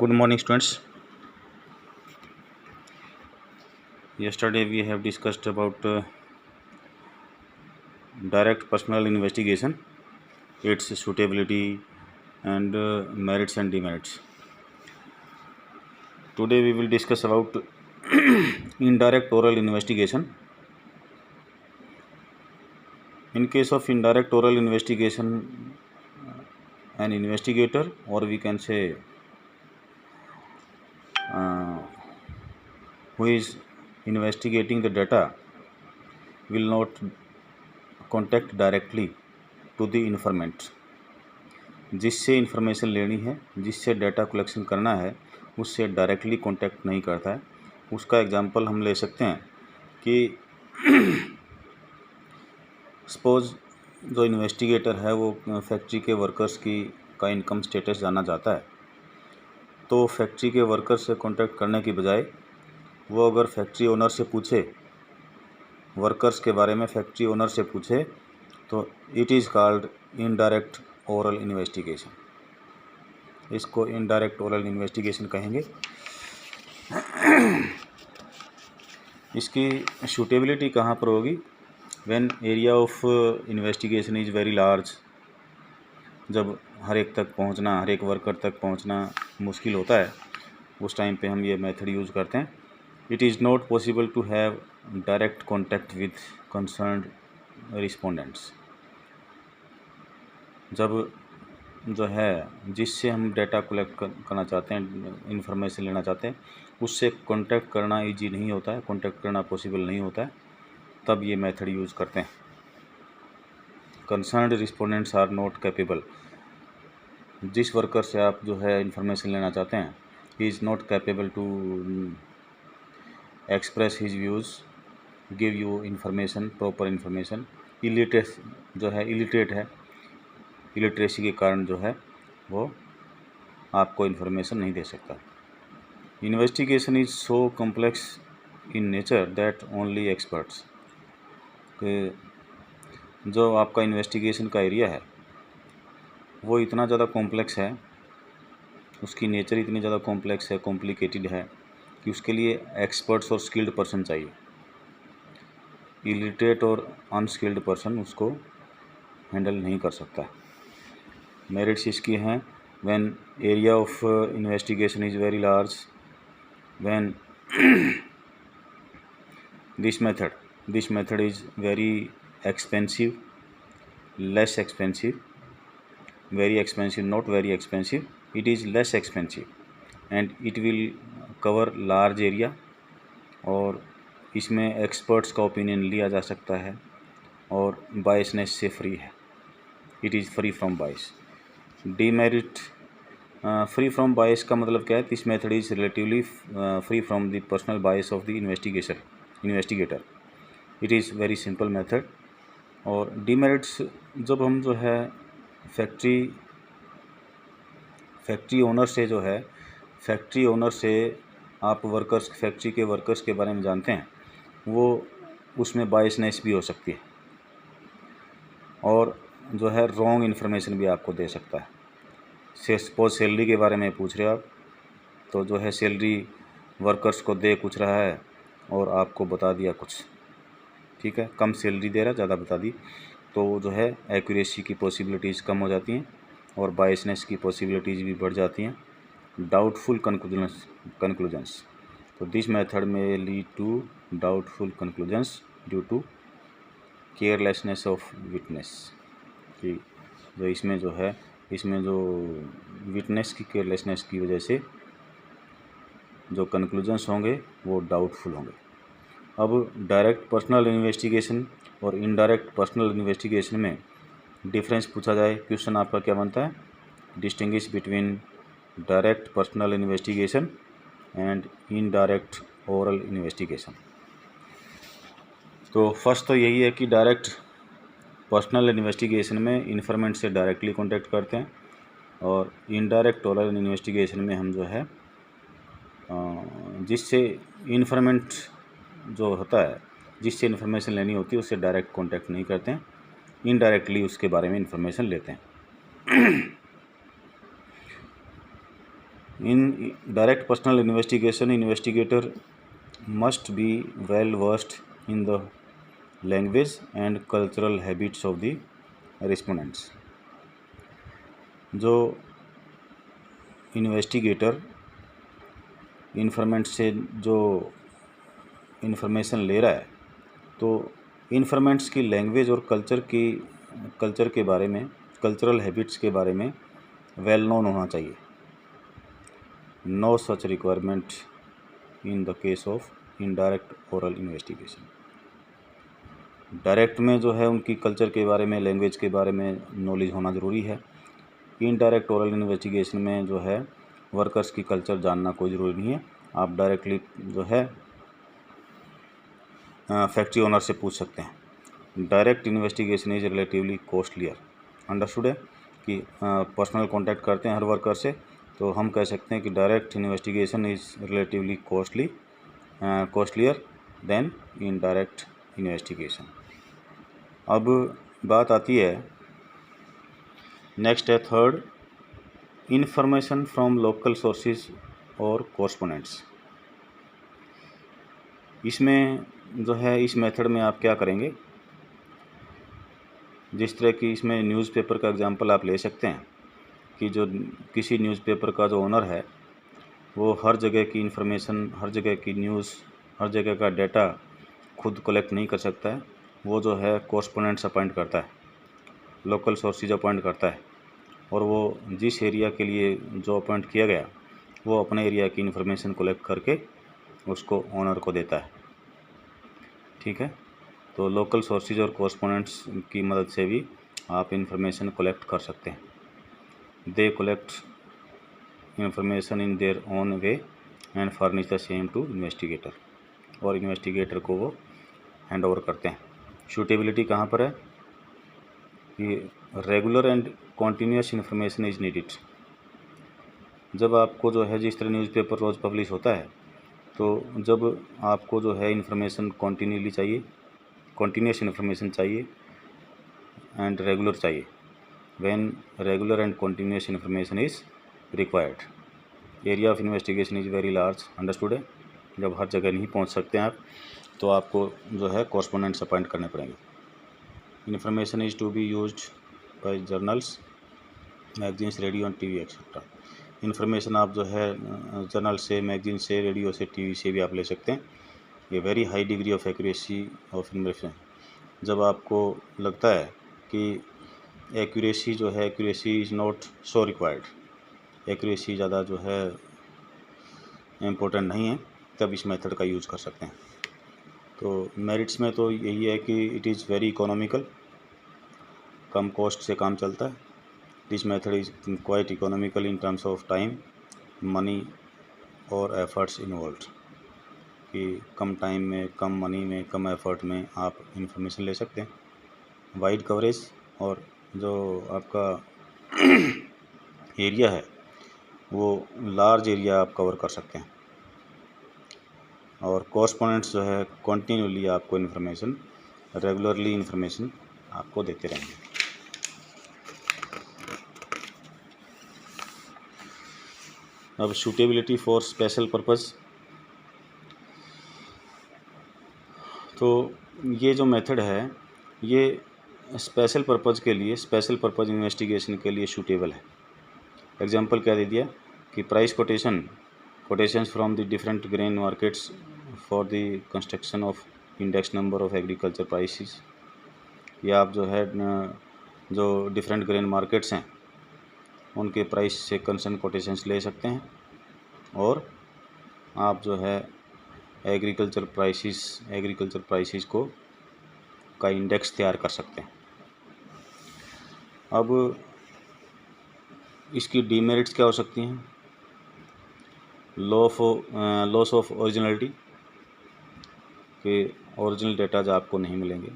Good morning, students. Yesterday we have discussed about direct personal investigation, its suitability and merits and demerits. Today we will discuss about indirect oral investigation. In case of indirect oral investigation, an investigator, or we can say who is investigating the data, will not contact directly to the informant. जिससे information लेनी है, जिससे data collection करना है, उससे directly contact नहीं करता है। उसका एग्जांपल हम ले सकते हैं कि सपोज जो इन्वेस्टिगेटर है वो फैक्ट्री के वर्कर्स का इनकम स्टेटस जानना चाहता है, तो फैक्ट्री के वर्कर्स से कांटेक्ट करने की बजाय वो अगर फैक्ट्री ओनर से पूछे, वर्कर्स के बारे में फैक्ट्री ओनर से पूछे, तो it is called indirect oral investigation. इसको इनडायरेक्ट ओरल इन्वेस्टिगेशन कहेंगे। इसकी सूटेबिलिटी कहाँ पर होगी? When area of investigation is very large. जब हर एक तक पहुँचना, हर एक वर्कर तक पहुँचना मुश्किल होता है, उस टाइम पे हम ये मेथड यूज़ करते हैं। It is not possible to have direct contact with concerned respondents. जब जो है जिससे हम डाटा कलेक्ट करना चाहते हैं, इन्फॉर्मेशन लेना चाहते हैं, उससे कांटेक्ट करना इजी नहीं होता है, कांटेक्ट करना पॉसिबल नहीं होता है, तब ये मेथड यूज़ करते हैं। Concerned respondents are not capable. जिस वर्कर से आप जो है इन्फॉर्मेशन लेना चाहते हैं, he is not capable to express his views, give you information, proper information. Illiterate जो है, इलिटरेट है, इलिटरेसी के कारण जो है वो आपको इन्फॉर्मेशन नहीं दे सकता। Investigation is so complex in nature that only experts, कि जो आपका इन्वेस्टिगेशन का एरिया है वो इतना ज़्यादा कॉम्प्लेक्स है, उसकी नेचर इतनी ज़्यादा कॉम्प्लेक्स है, कॉम्प्लिकेटेड है, कि उसके लिए एक्सपर्ट्स और स्किल्ड पर्सन चाहिए। इलिटरेट और अनस्किल्ड पर्सन उसको हैंडल नहीं कर सकता। मेरिट्स इसकी हैं: when area of investigation is very large, when this method is very expensive, less expensive, very expensive, not very expensive, it is less expensive, and it will cover large area, और इसमें experts का opinion लिया जा सकता है, और biasness से free है। It is free from bias. Demerit, free from bias का मतलब क्या है? This method is relatively free from the personal bias of the investigator. It is very simple method. और डीमेरिट्स, जब हम जो है फैक्ट्री ओनर से जो है, फैक्ट्री ओनर से आप वर्कर्स, फैक्ट्री के वर्कर्स के बारे में जानते हैं, वो उसमें बायसनेस भी हो सकती है, और जो है रॉन्ग इन्फॉर्मेशन भी आपको दे सकता है। सपोज सैलरी के बारे में पूछ रहे हो आप, तो जो है सैलरी वर्कर्स को दे कुछ रहा है और आपको बता दिया कुछ, ठीक है, कम सैलरी दे रहा, ज़्यादा बता दी, तो जो है एक्यूरेसी की पॉसिबिलिटीज़ कम हो जाती हैं और बायसनेस की पॉसिबिलिटीज़ भी बढ़ जाती हैं। डाउटफुल कंक्लूजन्स, तो दिस मेथड में lead to doubtful conclusions due to carelessness of witness, कि जो इसमें जो विटनेस की केयरलेसनेस की वजह से जो कंक्लूजन्स होंगे वो डाउटफुल होंगे। अब डायरेक्ट पर्सनल इन्वेस्टिगेशन और इनडायरेक्ट पर्सनल इन्वेस्टिगेशन में डिफरेंस पूछा जाए, क्वेश्चन आपका क्या बनता है? Distinguish between direct personal investigation and indirect oral investigation. तो फर्स्ट तो यही है कि डायरेक्ट पर्सनल इन्वेस्टिगेशन में इन्फॉर्मेंट से डायरेक्टली कांटेक्ट करते हैं, और इनडायरेक्ट ओरल इन्वेस्टिगेशन में हम जो है जिससे इन्फॉर्मेंट जो होता है, जिससे इन्फॉर्मेशन लेनी होती है, उससे डायरेक्ट कांटेक्ट नहीं करते हैं, इनडायरेक्टली उसके बारे में इन्फॉर्मेशन लेते हैं। In direct personal investigation, investigator must be well versed in the language and cultural habits of the respondents. जो इन्वेस्टिगेटर इन्फॉर्मेंट से जो इन्फॉर्मेशन ले रहा है, तो इन्फॉर्मेंट्स की लैंग्वेज और कल्चर के बारे में, कल्चरल हैबिट्स के बारे में वेल नोन होना चाहिए. No such requirement in the case of indirect oral investigation. Direct में जो है उनकी कल्चर के बारे में, लैंग्वेज के बारे में नॉलेज होना ज़रूरी है. इनडायरेक्ट ओरल इन्वेस्टिगेशन में जो है वर्कर्स की कल्चर जानना कोई ज़रूरी नहीं है. आप डायरेक्टली जो है फैक्ट्री ओनर से पूछ सकते हैं. Direct investigation is relatively costlier. Understood है कि पर्सनल कांटेक्ट करते हैं हर वर्कर से, तो हम कह सकते हैं कि direct investigation is relatively costlier then indirect investigation. अब बात आती है, नेक्स्ट है third, information from local sources और कॉरस्पोंडेंट्स. इसमें जो है, इस मेथड में आप क्या करेंगे, जिस तरह की इसमें न्यूज़पेपर का एग्जांपल आप ले सकते हैं कि जो किसी न्यूज़पेपर का जो ओनर है वो हर जगह की इंफॉर्मेशन, हर जगह की न्यूज़, हर जगह का डाटा खुद कलेक्ट नहीं कर सकता है. वो जो है कॉरस्पोंडेंट्स अपॉइंट करता है, लोकल सोर्सेज अपॉइंट करता है, और वो जिस एरिया के लिए जो अपॉइंट किया गया वो अपने एरिया की इन्फॉर्मेशन कलेक्ट करके उसको ओनर को देता है. ठीक है, तो लोकल सोर्सेज और कॉरस्पोंडेंट्स की मदद से भी आप इंफॉर्मेशन कलेक्ट कर सकते हैं. They collect information in their own way and furnish the same to investigator, और इन्वेस्टिगेटर को वो हैंड ओवर करते हैं. सूटेबिलिटी कहाँ पर है कि regular and continuous information is needed. जब आपको जो है, जिस तरह न्यूज़पेपर रोज़ पब्लिश होता है, तो जब आपको जो है इन्फॉर्मेशन कॉन्टीन्यूसली चाहिए, कॉन्टीन्यूस इन्फॉर्मेशन चाहिए एंड रेगुलर चाहिए. When regular and continuous information is required. Area of investigation is very large. Understood है. जब हर जगह नहीं पहुंच सकते हैं आप, तो आपको जो है कॉरस्पोंडेंट्स अपॉइंट करने पड़ेंगे. Information is to be used by journals, magazines, radio and TV etcetera. Information आप जो है जर्नल से, मैगजीन से, रेडियो से, टीवी से भी आप ले सकते हैं. ये very high degree of accuracy of information. जब आपको लगता है कि एक्यूरेसी जो है, accuracy is not so required, accuracy ज़्यादा जो है इम्पोर्टेंट नहीं है, तब इस मेथड का यूज़ कर सकते हैं. तो मेरिट्स में तो यही है कि it is very economical, come cost से काम चलता है. This method is quite economical in terms of time, money और एफर्ट्स इन्वॉल्व्ड. कि कम टाइम में, कम मनी में, कम एफर्ट में आप इंफॉर्मेशन ले सकते हैं. वाइड कवरेज, और जो आपका एरिया है वो लार्ज एरिया आप कवर कर सकते हैं. और कॉरस्पोंडेंट्स जो है कॉन्टीन्यूली आपको इन्फॉर्मेशन, रेगुलरली इन्फॉर्मेशन आपको देते रहेंगे. अब सूटेबिलिटी फॉर स्पेशल पर्पस. तो ये जो मेथड है ये स्पेशल पर्पज़ के लिए, स्पेशल पर्पज़ इन्वेस्टिगेशन के लिए सूटेबल है. एग्जांपल क्या दे दिया कि price quotations from the different grain markets for the construction of index number of agriculture prices. या आप जो है जो डिफरेंट ग्रेन मार्केट्स हैं उनके प्राइस से कंसर्न कोटेशंस ले सकते हैं, और आप जो है एग्रीकल्चर प्राइसेस को का इंडेक्स तैयार कर सकते हैं. अब इसकी डीमेरिट्स क्या हो सकती हैं? लॉस ऑफ ओरिजिनलिटी, कि ओरिजिनल डेटा जो आपको नहीं मिलेंगे.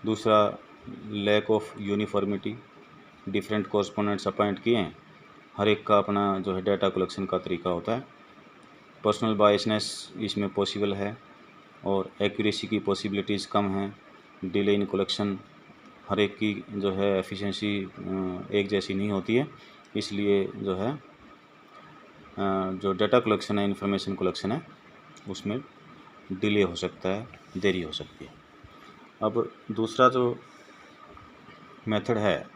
दूसरा, lack of uniformity. Different correspondents appoint किए हैं, हर एक का अपना जो है डाटा कलेक्शन का तरीका होता है. पर्सनल बायसनेस इसमें पॉसिबल है, और एक्यूरेसी की पॉसिबिलिटीज़ कम हैं. डिले इन कलेक्शन, हर एक की जो है एफिशिएंसी एक जैसी नहीं होती है, इसलिए जो है जो डाटा कलेक्शन है, इंफॉर्मेशन कलेक्शन है, उसमें डिले हो सकता है, देरी हो सकती है। अब दूसरा जो मेथड है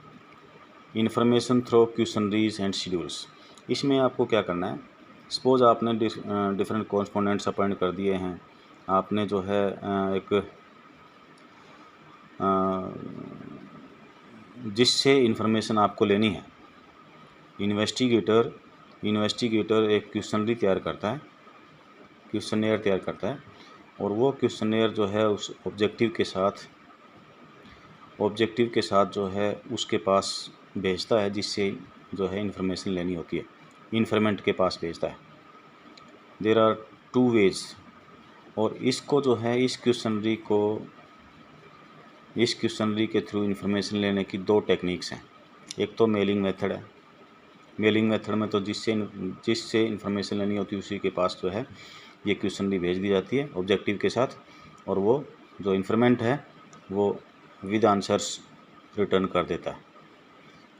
information through questionnaires and schedules, इसमें आपको क्या करना है, सपोज आपने डिफरेंट कॉरेस्पोंडेंट्स अपॉइंट कर दिए हैं, आपने जो है एक जिससे इंफॉर्मेशन आपको लेनी है, इन्वेस्टिगेटर एक क्वेश्चनरी तैयार करता है, क्वेश्चनेयर तैयार करता है, और वो क्वेश्चनेयर जो है उस ऑब्जेक्टिव के साथ जो है उसके पास भेजता है, जिससे जो है इंफॉर्मेशन लेनी होती है, इन्फॉर्मेंट के पास भेजता है। देयर आर 2 वेज, और इसको जो है इस क्वेश्चनरी के थ्रू इंफॉर्मेशन लेने की 2 टेक्निक्स हैं। एक तो मेलिंग मेथड है। मेलिंग मेथड में तो जिससे इंफॉर्मेशन लेनी होती है उसी के पास जो है ये क्वेश्चनरी भेज दी जाती है ऑब्जेक्टिव के साथ, और वो जो इंफॉर्मेंट है वो विद आंसर्स रिटर्न कर देता है।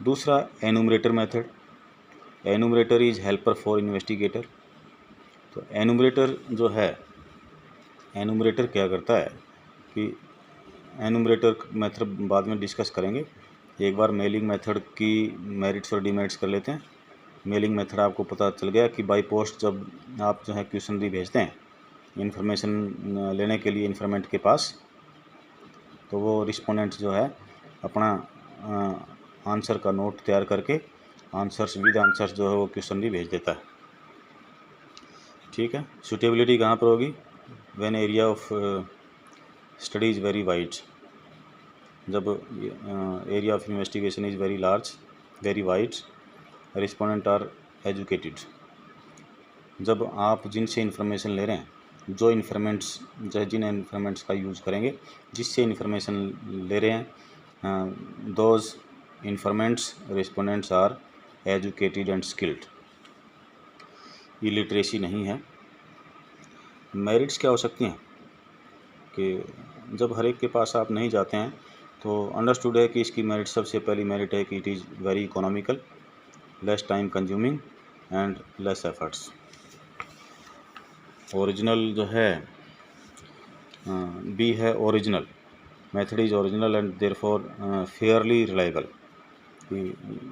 दूसरा एनुमरेटर method, एनुमरेटर is helper for investigator. तो एनुमरेटर जो है, एनुमरेटर क्या करता है कि एनुमरेटर मेथड बाद में डिस्कस करेंगे, एक बार मेलिंग मेथड की मेरिट्स और डिमेरिट्स कर लेते हैं। मेलिंग मेथड आपको पता चल गया कि बाय पोस्ट जब आप जो है क्वेश्चनरी भेजते हैं इंफॉर्मेशन लेने के लिए इन्फॉर्मेंट के पास, तो वो रिस्पोंडेंट जो है अपना आंसर का नोट तैयार करके आंसर्स विद आंसर्स जो है वो क्वेश्चनरी भेज देता है। ठीक है। सूटेबिलिटी कहाँ पर होगी, when area of study is very wide, जब area of investigation is very large, very wide, respondent are educated. जब आप जिनसे इन्फॉर्मेशन ले रहे हैं, जिन इन्फॉर्मेंट्स का यूज़ करेंगे, जिससे इन्फॉर्मेशन ले रहे हैं, those informants respondents are educated and skilled. Illiteracy नहीं है। मेरिट्स क्या हो सकती हैं कि जब हर एक के पास आप नहीं जाते हैं तो अंडरस्टूड है कि इसकी मेरिट, सबसे पहली मेरिट है कि it is very economical, less time consuming and less efforts. Original जो है बी है original, method is original and therefore Fairlie reliable.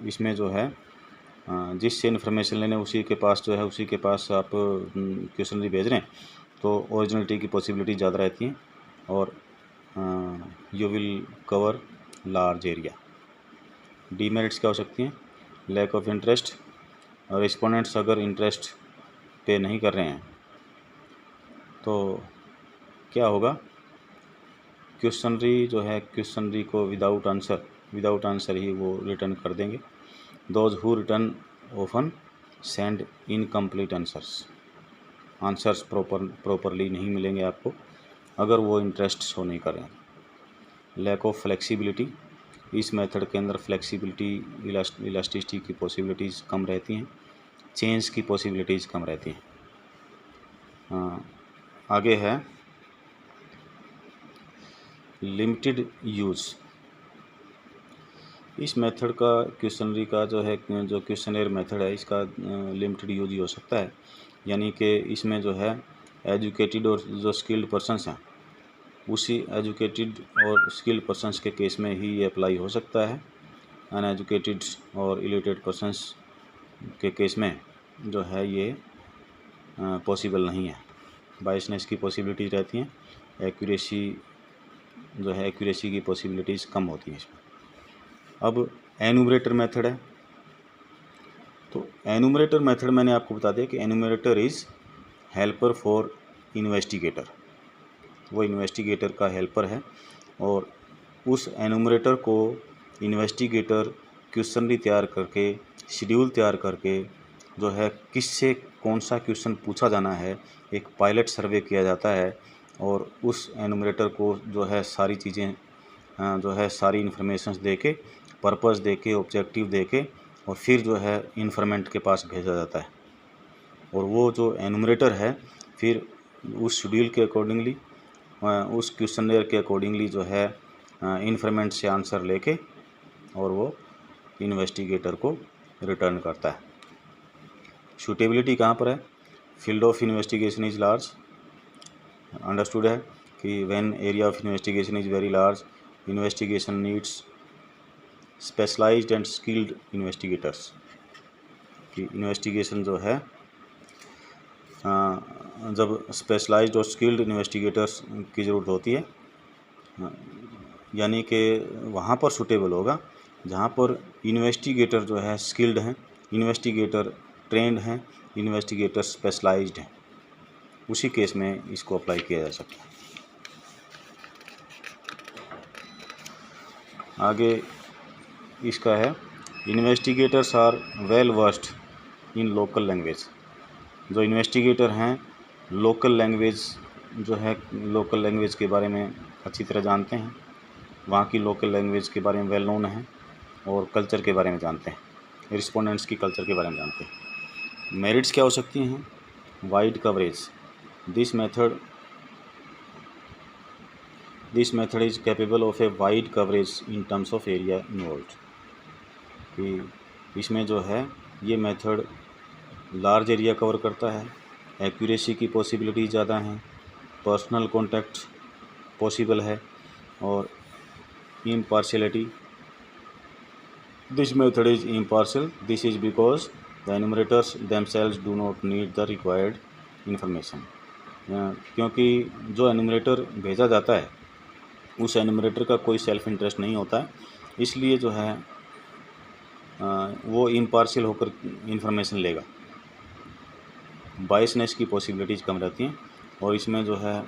इसमें जो है जिससे इन्फॉर्मेशन लेने उसी के पास जो है उसी के पास आप क्वेश्चनरी भेज रहे हैं, तो ओरिजिनलिटी की पॉसिबिलिटी ज़्यादा रहती हैं और you will cover large area. Demerits क्या हो सकती हैं, लैक ऑफ इंटरेस्ट, रिस्पोंडेंट्स अगर इंटरेस्ट पे नहीं कर रहे हैं तो क्या होगा, क्वेश्चनरी जो है क्वेश्चनरी को विदाउट आंसर ही वो रिटर्न कर देंगे। Those who return often send incomplete answers properly नहीं मिलेंगे आपको अगर वो इंटरेस्ट शो नहीं कर रहे हैं। लैक ऑफ फ्लेक्सिबिलिटी, इस मेथड के अंदर फ्लेक्सिबिलिटी, इलास्टिसिटी की पॉसिबिलिटीज़ कम रहती हैं, चेंज की पॉसिबिलिटीज़ कम रहती हैं। आगे है लिमिटेड यूज़। इस मेथड का क्वेश्चनरी का जो क्वेश्चनर मेथड है, इसका लिमिटेड यूज ही हो सकता है, यानी कि इसमें जो है एजुकेटेड और जो स्किल्ड पर्सन्स हैं उसी एजुकेटेड और स्किल्ड पर्सन्स के केस में ही ये अप्लाई हो सकता है। अनएजुकेटेड और इलिटरेट पर्सन्स के केस में जो है ये पॉसिबल नहीं है। बायसनेस की पॉसिबिलिटीज़ रहती हैं, एक्यूरेसी की पॉसिबिलिटीज़ कम होती हैं इसमें। अब एनुमरेटर मेथड है, तो एनुमरेटर मेथड मैंने आपको बता दिया कि एनुमरेटर इज़ हेल्पर फॉर इन्वेस्टिगेटर, वो इन्वेस्टिगेटर का हेल्पर है और उस एनुमरेटर को इन्वेस्टिगेटर क्वेश्चनरी तैयार करके, शेड्यूल तैयार करके जो है किससे कौन सा क्वेश्चन पूछा जाना है, एक पायलट सर्वे किया जाता है और उस एनुमरेटर को जो है सारी चीज़ें जो है सारी इन्फॉर्मेशंस दे के, पर्पस दे के, ऑब्जेक्टिव दे के और फिर जो है इन्फॉर्मेंट के पास भेजा जाता है। और वो जो एनुमरेटर है फिर उस शेड्यूल के अकॉर्डिंगली, उस क्वेश्चनर के अकॉर्डिंगली जो है इन्फॉर्मेंट से आंसर लेके और वो इन्वेस्टिगेटर को रिटर्न करता है। सूटेबिलिटी कहाँ पर है, field of investigation is large, understood है कि when area of investigation is very large, investigation needs specialised and skilled investigators, कि इन्वेस्टिगेशन जो है जब स्पेशलाइज्ड और स्किल्ड इन्वेस्टिगेटर्स की ज़रूरत होती है, यानी कि वहाँ पर सूटेबल होगा जहाँ पर इन्वेस्टिगेटर जो है स्किल्ड हैं, इन्वेस्टिगेटर ट्रेंड हैं, इन्वेस्टिगेटर स्पेशलाइज्ड हैं, उसी केस में इसको अप्लाई किया जा सकता है। आगे इसका है, investigators are well versed in local language. जो इन्वेस्टिगेटर हैं लोकल लैंग्वेज जो है, लोकल लैंग्वेज के बारे में अच्छी तरह जानते हैं, वहाँ की लोकल लैंग्वेज के बारे में वेल नोन है और कल्चर के बारे में जानते हैं, रिस्पोंडेंट्स की कल्चर के बारे में जानते हैं। मेरिट्स क्या हो सकती हैं, wide coverage, this method is capable of a wide coverage in terms of area involved, कि इसमें जो है ये मेथड लार्ज एरिया कवर करता है, एक्यूरेसी की पॉसिबिलिटी ज़्यादा हैं, पर्सनल कॉन्टैक्ट पॉसिबल है और impartiality, this method is impartial, this is because the enumerators themselves do not need the required information, क्योंकि जो एनुमरेटर भेजा जाता है उस एनुमरेटर का कोई सेल्फ इंटरेस्ट नहीं होता है, इसलिए जो है वो इम्पार्शियल होकर इंफॉर्मेशन लेगा, बायसनेस की पॉसिबिलिटीज़ कम रहती हैं और इसमें जो है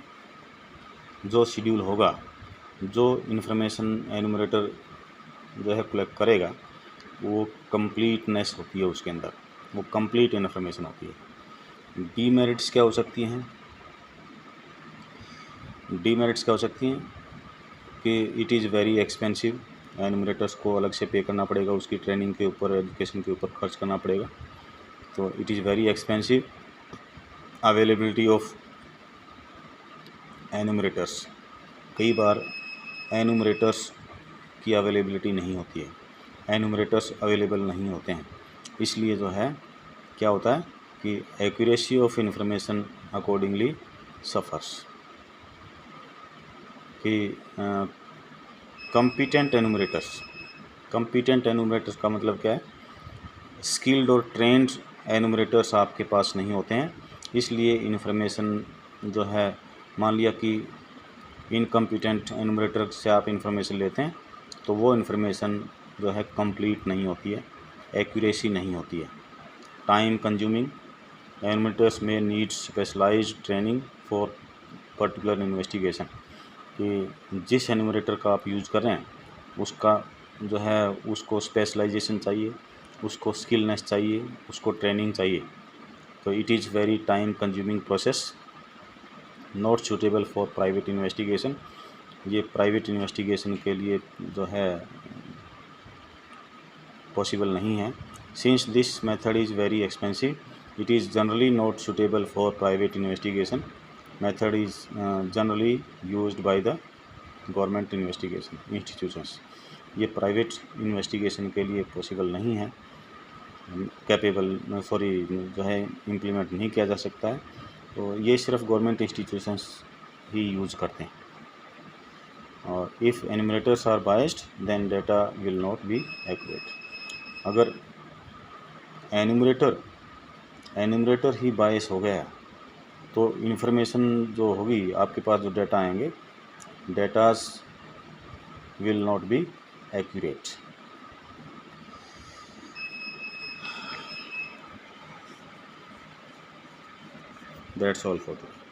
जो शेड्यूल होगा, जो इन्फॉर्मेशन एनुमरेटर जो है कलेक्ट करेगा वो कंप्लीटनेस होती है, उसके अंदर वो कंप्लीट इन्फॉर्मेशन होती है। डीमेरिट्स क्या हो सकती हैं, डीमेरिट्स क्या हो सकती हैं कि इट इज़ वेरी एक्सपेंसिव, एनुमरेटर्स को अलग से पे करना पड़ेगा, उसकी ट्रेनिंग के ऊपर, एजुकेशन के ऊपर खर्च करना पड़ेगा, तो it is very expensive. Availability of enumerators, कई बार एनुमरेटर्स की अवेलेबिलिटी नहीं होती है, एनुमरेटर्स अवेलेबल नहीं होते हैं, इसलिए जो है क्या होता है कि accuracy of information accordingly suffers, कि कॉम्पिटेंट एनुमरेटर्स का मतलब क्या है, स्किल्ड और ट्रेंड एनुमरेटर्स आपके पास नहीं होते हैं, इसलिए इन्फॉर्मेशन जो है, मान लिया कि इनकम्पिटेंट एनुमरेटर से आप इंफॉर्मेशन लेते हैं तो वो इन्फॉर्मेशन जो है कंप्लीट नहीं होती है, एक्यूरेसी नहीं होती है। टाइम कंज्यूमिंग, एनुमरेटर्स में need specialised training for particular investigation, कि जिस एनुमरेटर का आप यूज़ कर रहे हैं उसका जो है उसको स्पेशलाइजेशन चाहिए, उसको स्किलनेस चाहिए, उसको ट्रेनिंग चाहिए, तो it is very time consuming process, not suitable for private investigation, ये प्राइवेट इन्वेस्टिगेशन के लिए जो है पॉसिबल नहीं है। Since this method is very expensive, it is generally not suitable for private investigation, method is generally used by the government investigation institutions, ये private investigation के लिए पॉसिबल नहीं है, जो है इम्प्लीमेंट नहीं किया जा सकता है, तो ये सिर्फ गवर्नमेंट इंस्टीट्यूशंस ही यूज़ करते हैं। और if enumerators are biased then data will not be accurate, अगर एनुमरेटर ही बायस हो गया तो इन्फॉर्मेशन जो होगी आपके पास, जो डेटा आएंगे, datas will not be accurate. That's all for today.